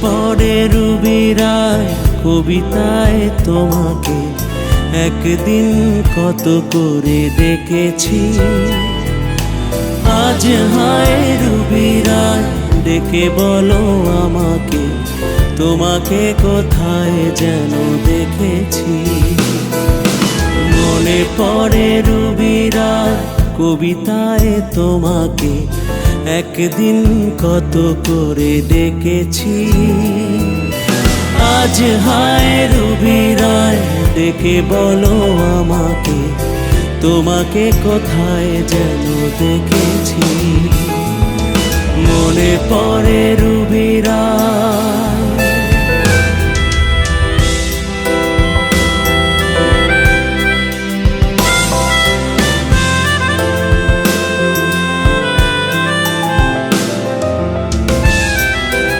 পড়ে রুবি রায় কবিতায় তোমাকে একদিন কত করে ডেকেছি। আজ হায় রুবি রায় ডেকে বলো আমাকে, তোমাকে কোথায় যেন দেখেছি। মনে পড়ে রুবি রায় কবিতায় তোমাকে একদিন কত করে ডেকেছি। আজ হায় রুবি রায় ডেকে বলো আমাকে, তোমাকে কোথায় যেন দেখেছি। মনে পড়ে রুবি